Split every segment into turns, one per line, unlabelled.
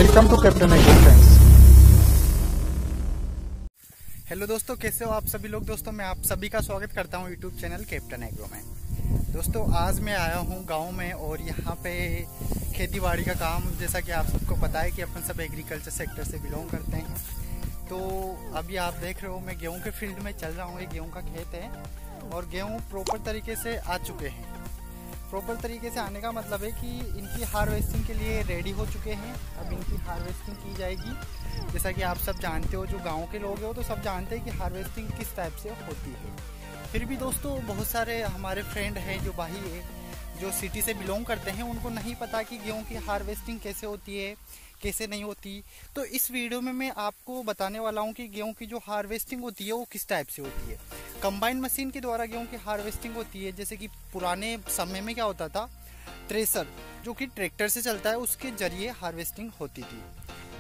Welcome to Captain Agro friends. Hello दोस्तों, कैसे हो आप सभी लोग। दोस्तों मैं आप सभी का स्वागत करता हूं यूट्यूब चैनल कैप्टन एग्रो में। दोस्तों आज मैं आया हूं गांव में और यहां पे खेतीबाड़ी का काम, जैसा कि आप सबको पता है कि अपन सब एग्रीकल्चर सेक्टर से बिलोंग करते हैं। तो अभी आप देख रहे हो मैं गेहूँ के फील्ड में चल रहा हूँ। ये गेहूँ का खेत है और गेहूँ प्रॉपर तरीके से आ चुके हैं। प्रॉपर तरीके से आने का मतलब है कि इनकी हार्वेस्टिंग के लिए रेडी हो चुके हैं। अब इनकी हार्वेस्टिंग की जाएगी। जैसा कि आप सब जानते हो, जो गांव के लोग हो तो सब जानते हैं कि हार्वेस्टिंग किस टाइप से होती है। फिर भी दोस्तों बहुत सारे हमारे फ्रेंड हैं, जो भाई है, जो सिटी से बिलोंग करते हैं, उनको नहीं पता कि गेहूँ की हार्वेस्टिंग कैसे होती है, कैसे नहीं होती। तो इस वीडियो में मैं आपको बताने वाला हूँ कि गेहूँ की जो हार्वेस्टिंग होती है वो किस टाइप से होती है। कंबाइन मशीन के द्वारा गेहूं की हार्वेस्टिंग होती है। जैसे कि पुराने समय में क्या होता था, थ्रेसर जो कि ट्रैक्टर से चलता है, उसके जरिए हार्वेस्टिंग होती थी।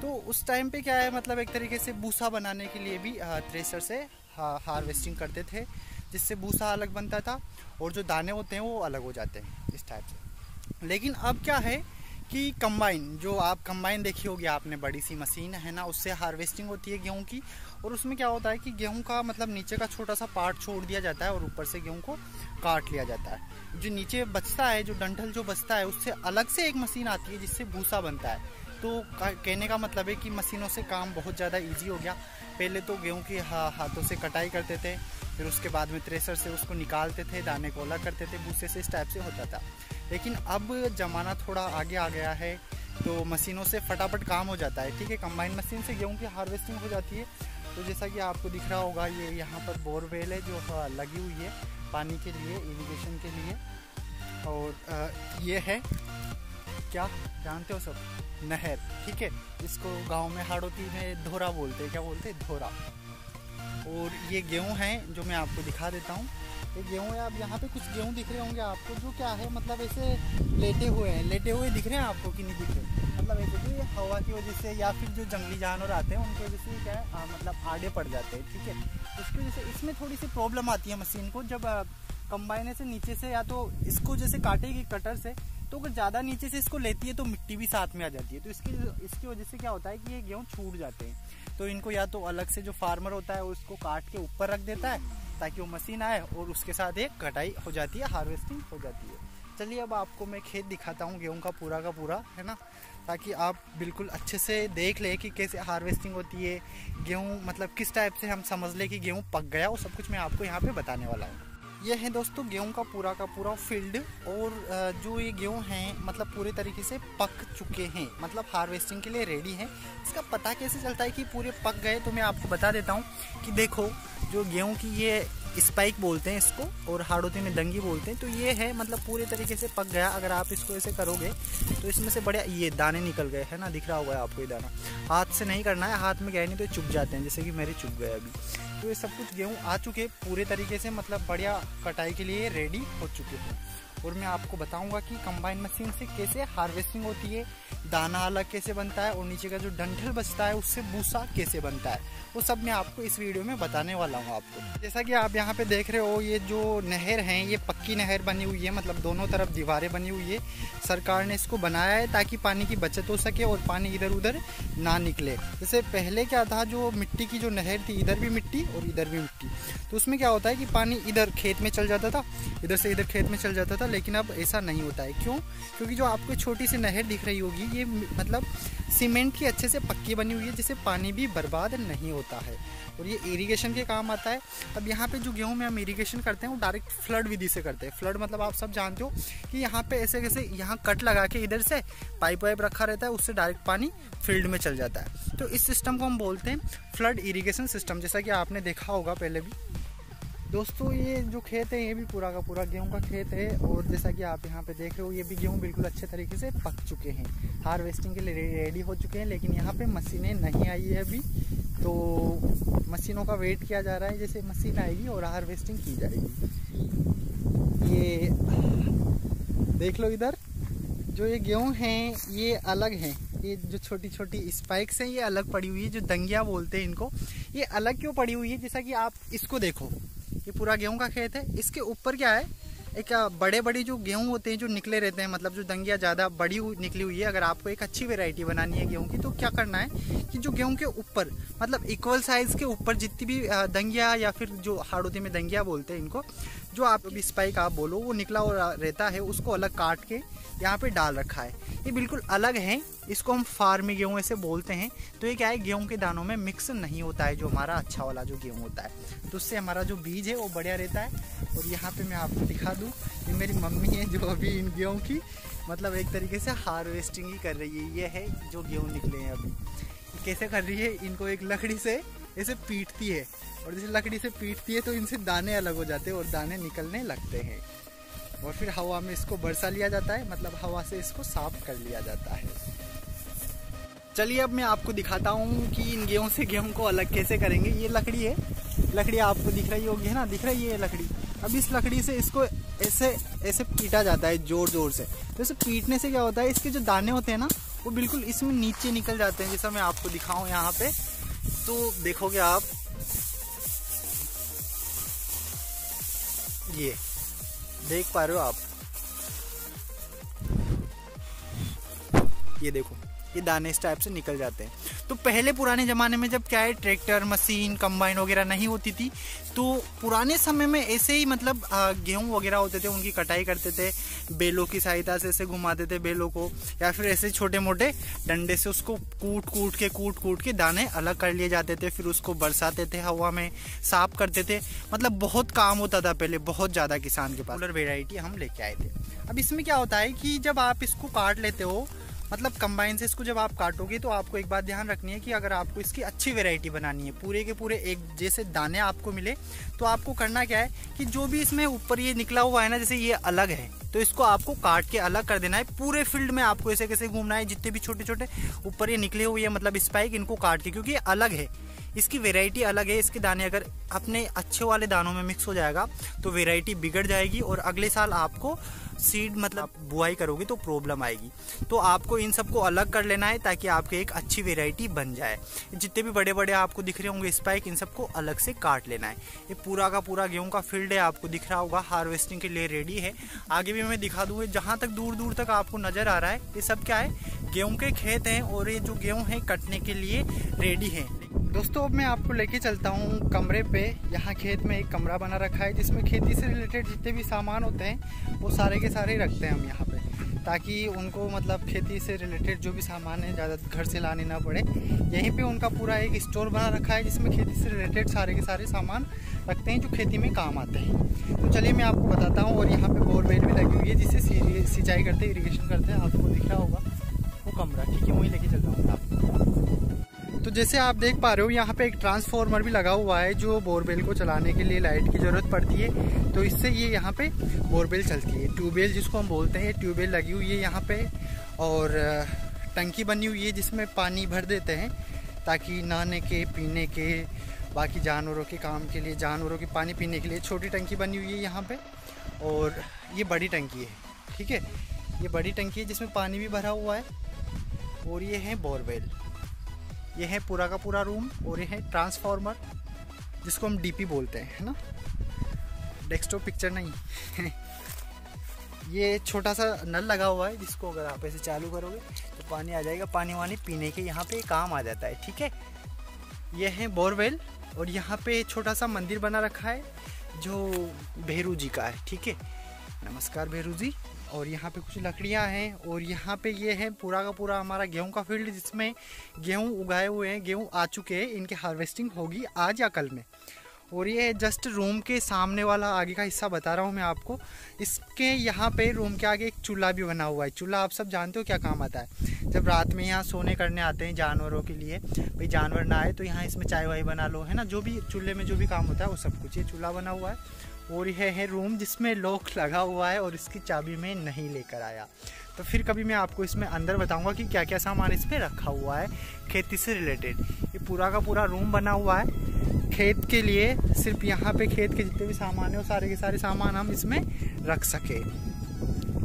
तो उस टाइम पे क्या है, मतलब एक तरीके से भूसा बनाने के लिए भी थ्रेसर से हार्वेस्टिंग करते थे, जिससे भूसा अलग बनता था और जो दाने होते हैं वो अलग हो जाते हैं इस टाइप से। लेकिन अब क्या है कि कंबाइन, जो आप कंबाइन देखी होगी आपने, बड़ी सी मशीन है ना, उससे हार्वेस्टिंग होती है गेहूं की। और उसमें क्या होता है कि गेहूं का मतलब नीचे का छोटा सा पार्ट छोड़ दिया जाता है और ऊपर से गेहूं को काट लिया जाता है। जो नीचे बचता है, जो डंठल जो बचता है, उससे अलग से एक मशीन आती है जिससे भूसा बनता है। तो कहने का मतलब है कि मशीनों से काम बहुत ज़्यादा ईजी हो गया। पहले तो गेहूँ की हाथों से कटाई करते थे, फिर उसके बाद में थ्रेसर से उसको निकालते थे, दाने को अलग करते थे, भूसे से इस टाइप से होता था। लेकिन अब ज़माना थोड़ा आगे आ गया है, तो मशीनों से फटाफट काम हो जाता है। ठीक है, कंबाइन मशीन से गेहूं की हार्वेस्टिंग हो जाती है। तो जैसा कि आपको दिख रहा होगा, ये यहाँ पर बोरवेल है जो लगी हुई है पानी के लिए, इरिगेशन के लिए। और ये है, क्या जानते हो सब, नहर। ठीक है, इसको गाँव में हाड़ोती में धोरा बोलते हैं। क्या बोलते हैं? धोरा। और ये गेहूँ हैं जो मैं आपको दिखा देता हूँ। ये गेहूँ है। अब यहाँ पे कुछ गेहूँ दिख रहे होंगे आपको, जो क्या है, मतलब ऐसे लेटे हुए हैं। लेटे हुए दिख रहे हैं आपको कि नहीं दिख रहे? मतलब ऐसे कि हवा की वजह से या फिर जो जंगली जानवर आते हैं उनकी वजह से क्या है, मतलब आड़े पड़ जाते हैं। ठीक है, उसकी वजह से इसमें थोड़ी सी प्रॉब्लम आती है मशीन को। जब कंबाइन से नीचे से, या तो इसको जैसे काटेगी कटर से, तो अगर ज़्यादा नीचे से इसको लेती है तो मिट्टी भी साथ में आ जाती है। तो इसकी वजह से क्या होता है कि ये गेहूँ छूट जाते हैं। तो इनको या तो अलग से जो फार्मर होता है उसको काट के ऊपर रख देता है, ताकि वो मशीन आए और उसके साथ एक कटाई हो जाती है, हार्वेस्टिंग हो जाती है। चलिए अब आपको मैं खेत दिखाता हूँ गेहूँ का पूरा, है ना, ताकि आप बिल्कुल अच्छे से देख ले कि कैसे हार्वेस्टिंग होती है। गेहूँ मतलब किस टाइप से हम समझ ले कि गेहूँ पक गया, वो सब कुछ मैं आपको यहाँ पे बताने वाला हूँ। ये है दोस्तों गेहूं का पूरा फील्ड। और जो ये गेहूं हैं मतलब पूरे तरीके से पक चुके हैं, मतलब हार्वेस्टिंग के लिए रेडी हैं। इसका पता कैसे चलता है कि पूरे पक गए, तो मैं आपको बता देता हूं कि देखो, जो गेहूं की ये स्पाइक बोलते हैं इसको, और हाड़ोती में दंगी बोलते हैं। तो ये है मतलब पूरे तरीके से पक गया। अगर आप इसको ऐसे करोगे तो इसमें से बढ़िया ये दाने निकल गए, है ना, दिख रहा होगा आपको ये दाना। हाथ से नहीं करना है, हाथ में गए नहीं तो चुभ जाते हैं, जैसे कि मेरे चुभ गए अभी। तो ये सब कुछ गेहूँ आ चुके पूरे तरीके से, मतलब बढ़िया कटाई के लिए रेडी हो चुके हैं। और मैं आपको बताऊंगा कि कंबाइन मशीन से कैसे हार्वेस्टिंग होती है, दाना अलग कैसे बनता है, और नीचे का जो डंठल बचता है उससे भूसा कैसे बनता है, वो सब मैं आपको इस वीडियो में बताने वाला हूँ आपको। जैसा कि आप यहाँ पे देख रहे हो, ये जो नहर है ये पक्की नहर बनी हुई है, मतलब दोनों तरफ दीवारें बनी हुई है। सरकार ने इसको बनाया है ताकि पानी की बचत हो सके और पानी इधर उधर ना निकले। जैसे पहले क्या था, जो मिट्टी की जो नहर थी, इधर भी मिट्टी और इधर भी मिट्टी, तो उसमें क्या होता है कि पानी इधर खेत में चल जाता था, इधर से इधर खेत में चल जाता था। लेकिन अब ऐसा नहीं होता है। क्यों? क्योंकि जो आपको छोटी सी नहर दिख रही होगी, ये मतलब सीमेंट की अच्छे से पक्की बनी हुई है, जिससे पानी भी बर्बाद नहीं होता है और ये इरिगेशन के काम आता है। अब यहाँ पे जो गेहूं में हम इरिगेशन करते हैं वो डायरेक्ट फ्लड विधि से करते हैं। फ्लड मतलब आप सब जानते हो कि यहाँ पे ऐसे कैसे यहाँ कट लगा के इधर से पाइप वाइप रखा रहता है, उससे डायरेक्ट पानी फील्ड में चल जाता है। तो इस सिस्टम को हम बोलते हैं फ्लड इरिगेशन सिस्टम, जैसा कि आपने देखा होगा पहले भी। दोस्तों ये जो खेत है ये भी पूरा का पूरा गेहूं का खेत है। और जैसा कि आप यहाँ पे देख रहे हो, ये भी गेहूं बिल्कुल अच्छे तरीके से पक चुके हैं, हार्वेस्टिंग के लिए रेडी हो चुके हैं। लेकिन यहाँ पे मशीनें नहीं आई है अभी, तो मशीनों का वेट किया जा रहा है। जैसे मशीन आएगी और हार्वेस्टिंग की जाएगी। ये देख लो, इधर जो ये गेहूं हैं ये अलग हैं, ये जो छोटी छोटी स्पाइक्स हैं ये अलग पड़ी हुई है, जो दंगिया बोलते हैं इनको। ये अलग क्यों पड़ी हुई है? जैसा कि आप इसको देखो, ये पूरा गेहूं का खेत है, इसके ऊपर क्या है, एक बड़े बड़े जो गेहूं होते हैं जो निकले रहते हैं, मतलब जो दंगिया ज़्यादा बड़ी निकली हुई है, अगर आपको एक अच्छी वैरायटी बनानी है गेहूं की तो क्या करना है कि जो गेहूं के ऊपर मतलब इक्वल साइज़ के ऊपर जितनी भी दंगिया या फिर जो हाड़ोती में दंगिया बोलते हैं इनको, जो आप भी स्पाइक आप बोलो वो निकला हुआ रहता है, उसको अलग काट के यहाँ पे डाल रखा है। ये बिल्कुल अलग है, इसको हम फार्मी गेहूं ऐसे बोलते हैं। तो ये क्या है, गेहूं के दानों में मिक्स नहीं होता है जो हमारा अच्छा वाला जो गेहूं होता है, तो उससे हमारा जो बीज है वो बढ़िया रहता है। और यहाँ पे मैं आपको दिखा दूँ, ये मेरी मम्मी है जो अभी इन गेहूं की मतलब एक तरीके से हार्वेस्टिंग ही कर रही है। ये है जो गेहूँ निकले हैं अभी, कैसे कर रही है, इनको एक लकड़ी से ऐसे पीटती है, और जैसे लकड़ी से पीटती है तो इनसे दाने अलग हो जाते हैं और दाने निकलने लगते हैं, और फिर हवा में इसको बरसा लिया जाता है, मतलब हवा से इसको साफ कर लिया जाता है। चलिए अब मैं आपको दिखाता हूँ कि इन गेहूं से गेहूं को अलग कैसे करेंगे। ये लकड़ी है, लकड़ी आपको दिख रही होगी है ना, दिख रही है ये लकड़ी। अब इस लकड़ी से इसको ऐसे ऐसे पीटा जाता है जोर जोर से। तो इसे पीटने से क्या होता है, इसके जो दाने होते हैं ना वो बिल्कुल इसमें नीचे निकल जाते हैं। जैसा मैं आपको दिखाऊं यहाँ पे, तो देखोगे आप ये देख पा रहे हो आप, ये देखो ये दाने इस टाइप से निकल जाते हैं। तो पहले पुराने ज़माने में जब क्या है ट्रैक्टर मशीन कंबाइन वगैरह नहीं होती थी, तो पुराने समय में ऐसे ही मतलब गेहूं वगैरह होते थे, उनकी कटाई करते थे, बेलों की सहायता से ऐसे घुमाते थे बेलों को, या फिर ऐसे छोटे मोटे डंडे से उसको कूट कूट के दाने अलग कर लिए जाते थे, फिर उसको बरसाते थे, हवा में साफ करते थे। मतलब बहुत काम होता था पहले, बहुत ज़्यादा किसान के पास। पॉपुलर वेराइटी हम लेके आए थे। अब इसमें क्या होता है कि जब आप इसको काट लेते हो, मतलब कंबाइन से इसको जब आप काटोगे, तो आपको एक बात ध्यान रखनी है कि अगर आपको इसकी अच्छी वैरायटी बनानी है, पूरे के पूरे एक जैसे दाने आपको मिले, तो आपको करना क्या है कि जो भी इसमें ऊपर ये निकला हुआ है ना, जैसे ये अलग है, तो इसको आपको काट के अलग कर देना है। पूरे फील्ड में आपको ऐसे कैसे घूमना है, जितने भी छोटे छोटे ऊपर ये निकले हुए हैं मतलब स्पाइक, इनको काट के, क्योंकि ये अलग है, इसकी वैरायटी अलग है। इसके दाने अगर अपने अच्छे वाले दानों में मिक्स हो जाएगा तो वैरायटी बिगड़ जाएगी, और अगले साल आपको सीड मतलब बुआई करोगे तो प्रॉब्लम आएगी। तो आपको इन सबको अलग कर लेना है ताकि आपके एक अच्छी वैरायटी बन जाए। जितने भी बड़े बड़े आपको दिख रहे होंगे स्पाइक, इन सबको अलग से काट लेना है। ये पूरा का पूरा गेहूं का फील्ड है, आपको दिख रहा होगा, हार्वेस्टिंग के लिए रेडी है। आगे भी मैं दिखा दूंगा, जहाँ तक दूर दूर तक आपको नजर आ रहा है ये सब क्या है, गेहूं के खेत हैं, और ये जो गेहूं है कटने के लिए रेडी है। दोस्तों अब मैं आपको लेके चलता हूँ कमरे पे। यहाँ खेत में एक कमरा बना रखा है जिसमें खेती से रिलेटेड जितने भी सामान होते हैं वो सारे के सारे रखते हैं हम यहाँ पे, ताकि उनको मतलब खेती से रिलेटेड जो भी सामान है ज़्यादा घर से लाने ना पड़े। यहीं पे उनका पूरा एक स्टोर बना रखा है जिसमें खेती से रिलेटेड सारे के सारे सामान रखते हैं जो खेती में काम आते हैं। तो चलिए मैं आपको बताता हूँ। और यहाँ पे बोरवेल भी लगी हुई है जिससे सिंचाई करते इरीगेशन करते हैं, आपको दिख रहा होगा वो कमरा, ठीक है, वहीं लेके चलता हूँ आपको। तो जैसे आप देख पा रहे हो यहाँ पे एक ट्रांसफार्मर भी लगा हुआ है जो बोरवेल को चलाने के लिए लाइट की ज़रूरत पड़ती है, तो इससे ये यहाँ पे बोरवेल चलती है। ट्यूबवेल जिसको हम बोलते हैं, ट्यूबवेल लगी हुई है यहाँ पे, और टंकी बनी हुई है जिसमें पानी भर देते हैं ताकि नहाने के, पीने के, बाकी जानवरों के काम के लिए, जानवरों के पानी पीने के लिए छोटी टंकी बनी हुई है यहाँ पे। और ये बड़ी टंकी है, ठीक है, ये बड़ी टंकी है जिसमें पानी भी भरा हुआ है। और ये है बोरवेल, ये है पूरा का पूरा रूम, और ये है ट्रांसफार्मर जिसको हम डीपी बोलते हैं, है ना, डेस्कटॉप पिक्चर नहीं। ये छोटा सा नल लगा हुआ है जिसको अगर आप ऐसे चालू करोगे तो पानी आ जाएगा, पानी वानी पीने के यहाँ पे काम आ जाता है, ठीक है। ये है बोरवेल, और यहाँ पे छोटा सा मंदिर बना रखा है जो भैरू जी का है, ठीक है, नमस्कार भैरू जी। और यहाँ पे कुछ लकड़ियाँ हैं, और यहाँ पे ये है पूरा का पूरा हमारा गेहूं का फील्ड जिसमें गेहूं उगाए हुए हैं, गेहूं आ चुके हैं, इनके हार्वेस्टिंग होगी आज या कल में। और ये जस्ट रूम के सामने वाला आगे का हिस्सा बता रहा हूँ मैं आपको। इसके यहाँ पे रूम के आगे एक चूल्हा भी बना हुआ है। चूल्हा आप सब जानते हो क्या काम आता है, जब रात में यहाँ सोने करने आते हैं जानवरों के लिए, भाई जानवर ना आए तो यहाँ इसमें चाय वाय बना लो, है ना, जो भी चूल्हे में जो भी काम होता है वो सब कुछ ये चूल्हा बना हुआ है। और यह है रूम जिसमें लॉक लगा हुआ है, और इसकी चाबी मैं नहीं लेकर आया, तो फिर कभी मैं आपको इसमें अंदर बताऊंगा कि क्या क्या सामान इसमें रखा हुआ है खेती से रिलेटेड। ये पूरा का पूरा रूम बना हुआ है खेत के लिए, सिर्फ यहाँ पे खेत के जितने भी सामान है वो सारे के सारे सामान हम इसमें रख सके।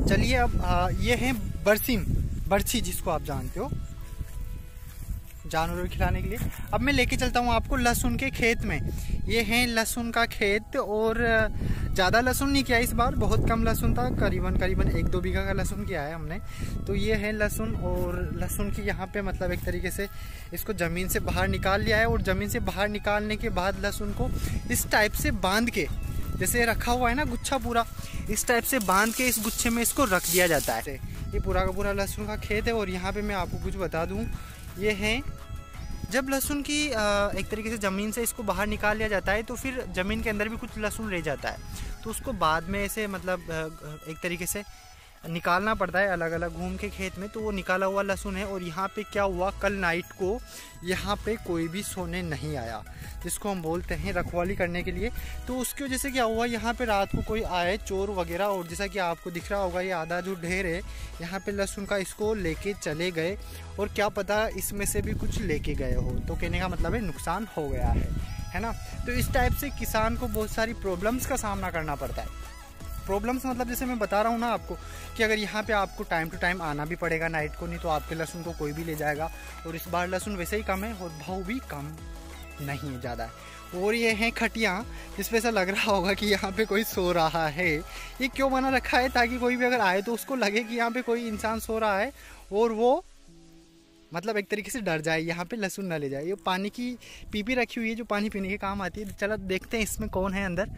चलिए अब ये है बरछी जिसको आप जानते हो, जानवरों को खिलाने के लिए। अब मैं लेके चलता हूँ आपको लहसुन के खेत में। ये है लहसुन का खेत, और ज़्यादा लहसुन नहीं किया इस बार, बहुत कम लहसुन था, करीबन 1-2 बीघा का लहसुन किया है हमने। तो ये है लहसुन, और लहसुन की यहाँ पे मतलब एक तरीके से इसको ज़मीन से बाहर निकाल लिया है, और ज़मीन से बाहर निकालने के बाद लहसुन को इस टाइप से बांध के, जैसे रखा हुआ है ना गुच्छा पूरा, इस टाइप से बांध के इस गुच्छे में इसको रख दिया जाता है। ये पूरा का पूरा लहसुन का खेत है। और यहाँ पे मैं आपको कुछ बता दूँ, ये है जब लहसुन की एक तरीके से ज़मीन से इसको बाहर निकाल लिया जाता है तो फिर ज़मीन के अंदर भी कुछ लहसुन रह जाता है, तो उसको बाद में ऐसे मतलब एक तरीके से निकालना पड़ता है अलग अलग घूम के खेत में। तो वो निकाला हुआ लहसुन है। और यहाँ पे क्या हुआ, कल नाइट को यहाँ पे कोई भी सोने नहीं आया, जिसको हम बोलते हैं रखवाली करने के लिए। तो उसकी वजह से क्या हुआ, यहाँ पे रात को कोई आए चोर वगैरह, और जैसा कि आपको दिख रहा होगा ये आधा जो ढेर है यहाँ पे लहसुन का, इसको लेके चले गए, और क्या पता इसमें से भी कुछ लेके गए हो। तो कहने का मतलब है नुकसान हो गया है ना। तो इस टाइप से किसान को बहुत सारी प्रॉब्लम्स का सामना करना पड़ता है। प्रॉब्लम्स मतलब जैसे मैं बता रहा हूँ ना आपको, कि अगर यहाँ पे आपको टाइम टू टाइम आना भी पड़ेगा नाइट को, नहीं तो आपके लहसुन को कोई भी ले जाएगा। और इस बार लहसुन वैसे ही कम है और भाव भी कम नहीं है, ज़्यादा है। और ये हैं खटियाँ, जिस पे ऐसा लग रहा होगा कि यहाँ पे कोई सो रहा है। ये क्यों बना रखा है, ताकि कोई भी अगर आए तो उसको लगे कि यहाँ पे कोई इंसान सो रहा है, और वो मतलब एक तरीके से डर जाए, यहाँ पे लहसुन ना ले जाए। ये पानी की पीपी रखी हुई है जो पानी पीने के काम आती है। चलो देखते हैं इसमें कौन है अंदर।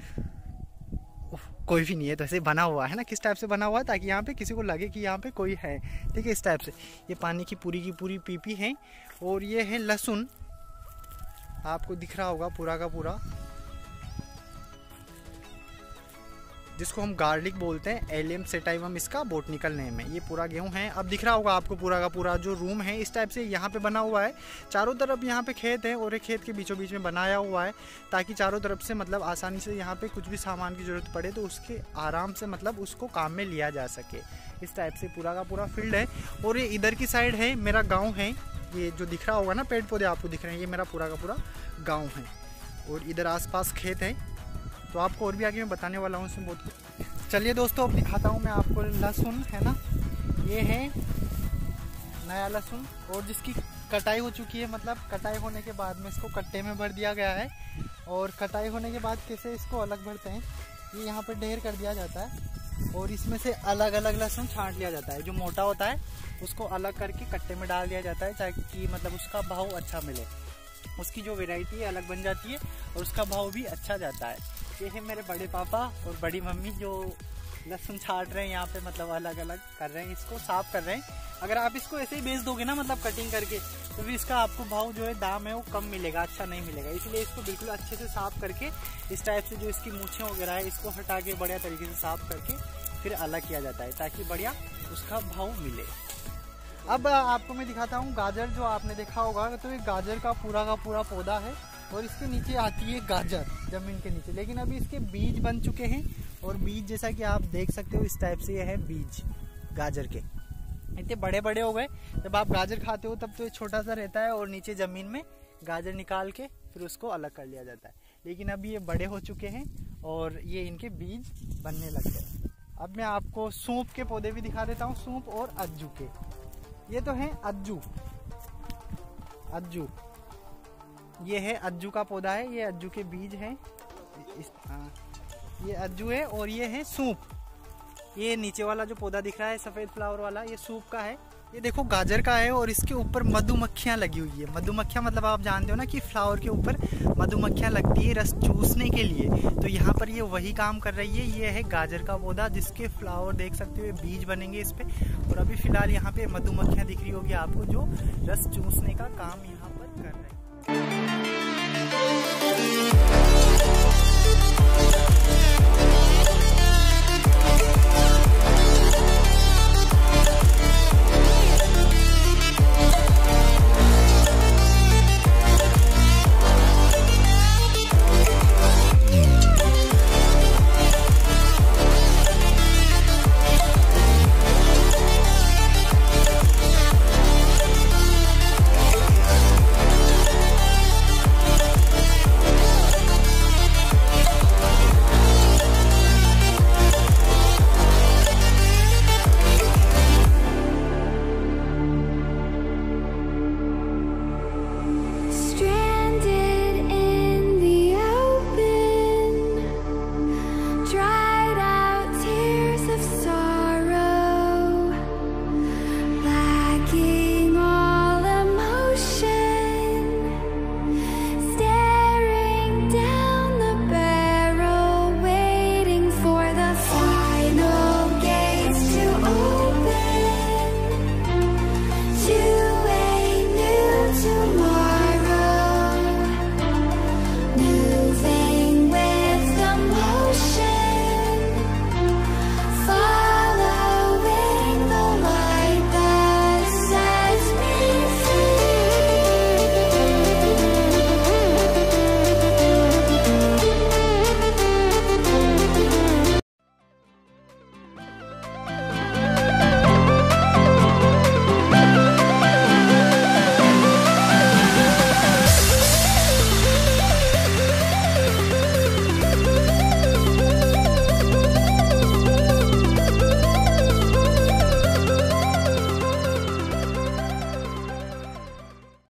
कोई भी नहीं है, तो ऐसे बना हुआ है ना, किस टाइप से बना हुआ है ताकि यहाँ पे किसी को लगे कि यहाँ पे कोई है। ठीक है, इस टाइप से ये पानी की पूरी पीपी है। और ये है लहसुन, आपको दिख रहा होगा पूरा का पूरा, जिसको हम गार्लिक बोलते हैं, एलियम सेटाइवम इसका बोटनिकल नेम है। ये पूरा गेहूं है। अब दिख रहा होगा आपको पूरा का पूरा जो रूम है इस टाइप से यहाँ पे बना हुआ है। चारों तरफ यहाँ पे खेत है, और एक खेत के बीचों बीच में बनाया हुआ है, ताकि चारों तरफ से मतलब आसानी से यहाँ पे कुछ भी सामान की ज़रूरत पड़े तो उसके आराम से मतलब उसको काम में लिया जा सके। इस टाइप से पूरा का पूरा फील्ड है। और ये इधर की साइड है मेरा गाँव है, ये जो दिख रहा होगा ना पेड़ पौधे आपको दिख रहे हैं, ये मेरा पूरा का पूरा गाँव है। और इधर आस खेत है, तो आपको और भी आगे मैं बताने वाला हूँ इसमें बहुत कुछ। चलिए दोस्तों, अब दिखाता हूँ मैं आपको लहसुन, है ना। ये है नया लहसुन, और जिसकी कटाई हो चुकी है, मतलब कटाई होने के बाद में इसको कट्टे में भर दिया गया है। और कटाई होने के बाद कैसे इसको अलग भरते हैं, ये यहाँ पर ढेर कर दिया जाता है, और इसमें से अलग अलग लहसुन छांट लिया जाता है। जो मोटा होता है उसको अलग करके कट्टे में डाल दिया जाता है, ताकि मतलब उसका भाव अच्छा मिले। उसकी जो वैरायटी है अलग बन जाती है, और उसका भाव भी अच्छा जाता है। ये है मेरे बड़े पापा और बड़ी मम्मी जो लहसुन छाट रहे हैं यहाँ पे, मतलब अलग अलग कर रहे हैं, इसको साफ कर रहे हैं। अगर आप इसको ऐसे ही बेच दोगे ना, मतलब कटिंग करके, तो भी इसका आपको भाव जो है दाम है वो कम मिलेगा, अच्छा नहीं मिलेगा। इसलिए इसको बिल्कुल अच्छे से साफ करके इस टाइप से जो इसकी मूछें वगैरह है इसको हटा के बढ़िया तरीके से साफ करके फिर अलग किया जाता है, ताकि बढ़िया उसका भाव मिले। अब आपको मैं दिखाता हूँ गाजर, जो आपने देखा होगा। तो ये गाजर का पूरा पौधा है, और इसके नीचे आती है गाजर जमीन के नीचे। लेकिन अभी इसके बीज बन चुके हैं, और बीज जैसा कि आप देख सकते हो इस टाइप से ये है बीज गाजर के। इतने बड़े बड़े हो गए। जब आप गाजर खाते हो तब तो ये छोटा सा रहता है, और नीचे जमीन में गाजर निकाल के फिर उसको अलग कर लिया जाता है। लेकिन अभी ये बड़े हो चुके हैं, और ये इनके बीज बनने लग गए। अब मैं आपको सूप के पौधे भी दिखा देता हूँ, सूप और अज्जू के। ये तो है अज्जू, ये है अज्जू का पौधा है, ये अज्जू के बीज हैं। ये अज्जू है, और ये है सूप। ये नीचे वाला जो पौधा दिख रहा है सफ़ेद फ्लावर वाला, ये सूप का है। ये देखो गाजर का है, और इसके ऊपर मधुमक्खियाँ लगी हुई है। मधुमक्खियाँ मतलब आप जानते हो ना कि फ्लावर के ऊपर मधुमक्खियाँ लगती है रस चूसने के लिए। तो यहाँ पर ये वही काम कर रही है। ये है गाजर का पौधा, जिसके फ्लावर देख सकते हो, बीज बनेंगे इस पे। और अभी फिलहाल यहाँ पे मधुमक्खियाँ दिख रही होगी आपको, जो रस चूसने का काम यहाँ पर कर रहे हैं।